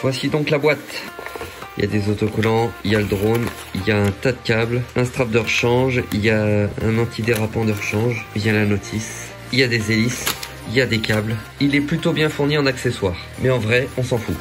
Voici donc la boîte. Il y a des autocollants, il y a le drone, il y a un tas de câbles, un strap de rechange, il y a un antidérapant de rechange, il y a la notice, il y a des hélices, il y a des câbles. Il est plutôt bien fourni en accessoires, mais en vrai, on s'en fout.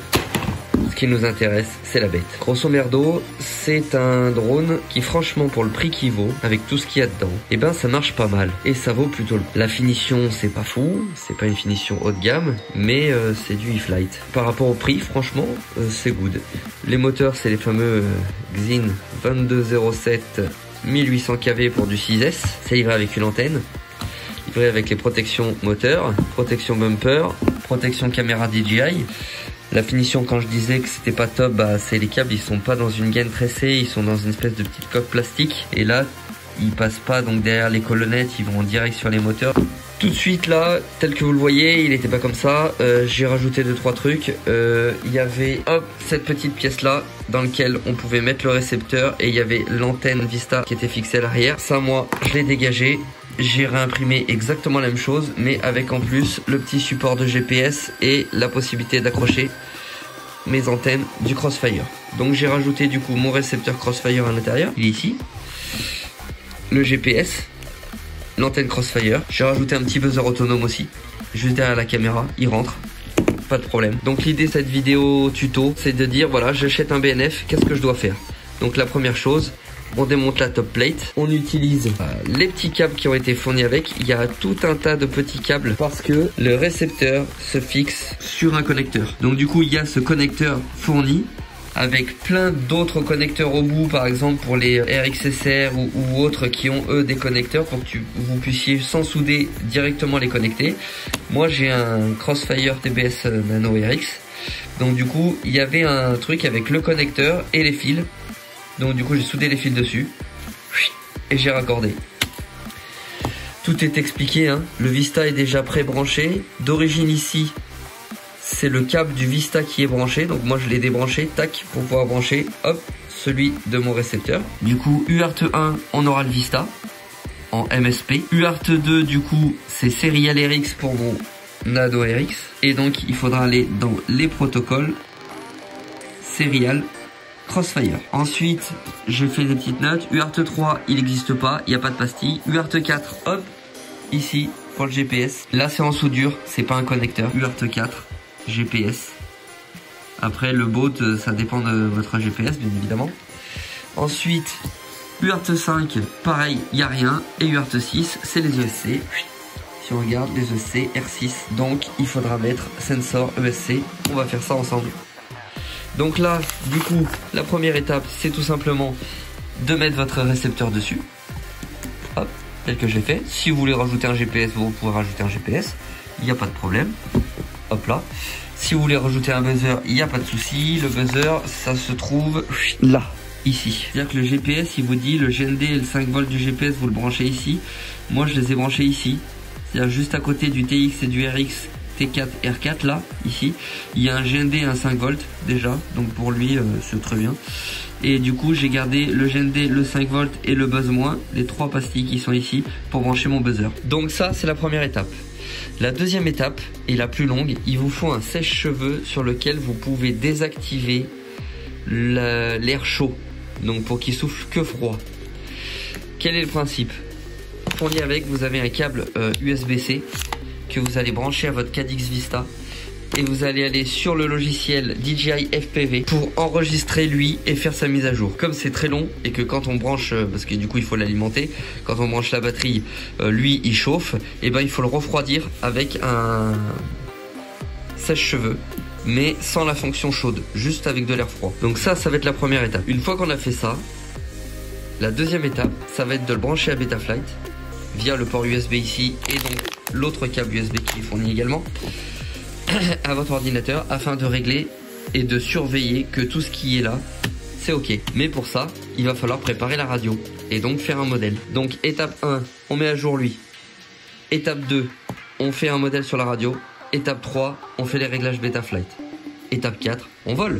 Ce qui nous intéresse, c'est la bête. Grosso merdo, c'est un drone qui franchement pour le prix qu'il vaut, avec tout ce qu'il y a dedans, et ben ça marche pas mal. Et ça vaut plutôt le... La finition, c'est pas fou, c'est pas une finition haut de gamme, mais c'est du e-flight. Par rapport au prix, franchement, c'est good. Les moteurs, c'est les fameux Xin 2207 1800 kV pour du 6S. C'est livré avec une antenne, livré avec les protections moteur, protection bumper, protection caméra DJI. La finition, quand je disais que c'était pas top, bah c'est les câbles, ils sont pas dans une gaine tressée, ils sont dans une espèce de petite coque plastique. Et là, ils passent pas donc derrière les colonnettes, ils vont en direct sur les moteurs. Tout de suite là, tel que vous le voyez, il était pas comme ça. J'ai rajouté 2-3 trucs. Il y avait hop cette petite pièce là dans laquelle on pouvait mettre le récepteur et il y avait l'antenne Vista qui était fixée à l'arrière. Ça, moi, je l'ai dégagé. J'ai réimprimé exactement la même chose, mais avec en plus le petit support de GPS et la possibilité d'accrocher mes antennes du Crossfire. Donc j'ai rajouté du coup mon récepteur Crossfire à l'intérieur, il est ici. Le GPS, l'antenne Crossfire. J'ai rajouté un petit buzzer autonome aussi, juste derrière la caméra, il rentre. Pas de problème. Donc l'idée de cette vidéo tuto, c'est de dire voilà, j'achète un BNF, qu'est-ce que je dois faire? Donc la première chose, on démonte la top plate, on utilise les petits câbles qui ont été fournis avec. Il y a tout un tas de petits câbles parce que le récepteur se fixe sur un connecteur. Donc du coup il y a ce connecteur fourni avec plein d'autres connecteurs au bout, par exemple pour les RXSR ou autres qui ont eux des connecteurs pour que vous puissiez sans souder directement les connecter. Moi j'ai un Crossfire TBS Nano RX, donc du coup il y avait un truc avec le connecteur et les fils. Donc du coup j'ai soudé les fils dessus et j'ai raccordé. Tout est expliqué, hein. Le Vista est déjà pré-branché. D'origine ici, c'est le câble du Vista qui est branché. Donc moi je l'ai débranché, tac, pour pouvoir brancher, hop, celui de mon récepteur. Du coup UART 1, on aura le Vista en MSP. UART 2, du coup, c'est Serial RX pour mon Nano RX. Et donc il faudra aller dans les protocoles Serial Crossfire. Ensuite, j'ai fait des petites notes. UART 3, il n'existe pas, il n'y a pas de pastille. UART 4, hop, ici, pour le GPS. Là, c'est en soudure, c'est pas un connecteur. UART 4, GPS. Après, le boat, ça dépend de votre GPS, bien évidemment. Ensuite, UART 5, pareil, il n'y a rien. Et UART 6, c'est les ESC. Si on regarde, les ESC R6. Donc, il faudra mettre sensor ESC. On va faire ça ensemble. Donc là, du coup, la première étape, c'est tout simplement de mettre votre récepteur dessus. Hop, tel que j'ai fait. Si vous voulez rajouter un GPS, vous pouvez rajouter un GPS. Il n'y a pas de problème. Hop là. Si vous voulez rajouter un buzzer, il n'y a pas de souci. Le buzzer, ça se trouve là, ici. C'est-à-dire que le GPS, il vous dit le GND et le 5 volts du GPS, vous le branchez ici. Moi, je les ai branchés ici. C'est-à-dire juste à côté du TX et du RX. T4, R4 là, ici, il y a un GND et un 5 volts déjà, donc pour lui c'est très bien. Et du coup j'ai gardé le GND, le 5 volts et le buzz moins, les 3 pastilles qui sont ici pour brancher mon buzzer. Donc ça c'est la première étape. La deuxième étape est la plus longue, il vous faut un sèche-cheveux sur lequel vous pouvez désactiver l'air chaud, donc pour qu'il souffle que froid. Quel est le principe? Fourni avec, vous avez un câble USB-C que vous allez brancher à votre Cadix Vista et vous allez aller sur le logiciel DJI FPV pour enregistrer lui et faire sa mise à jour. Comme c'est très long et que quand on branche, parce que du coup il faut l'alimenter, quand on branche la batterie, lui il chauffe, et ben il faut le refroidir avec un sèche-cheveux, mais sans la fonction chaude, juste avec de l'air froid. Donc ça va être la première étape. Une fois qu'on a fait ça, la deuxième étape, ça va être de le brancher à Betaflight via le port USB ici et donc l'autre câble USB qui est fourni également à votre ordinateur afin de régler et de surveiller que tout ce qui est là c'est ok. Mais pour ça il va falloir préparer la radio et donc faire un modèle. Donc étape 1, on met à jour lui. Étape 2, on fait un modèle sur la radio. Étape 3, on fait les réglages Betaflight. Étape 4, on vole.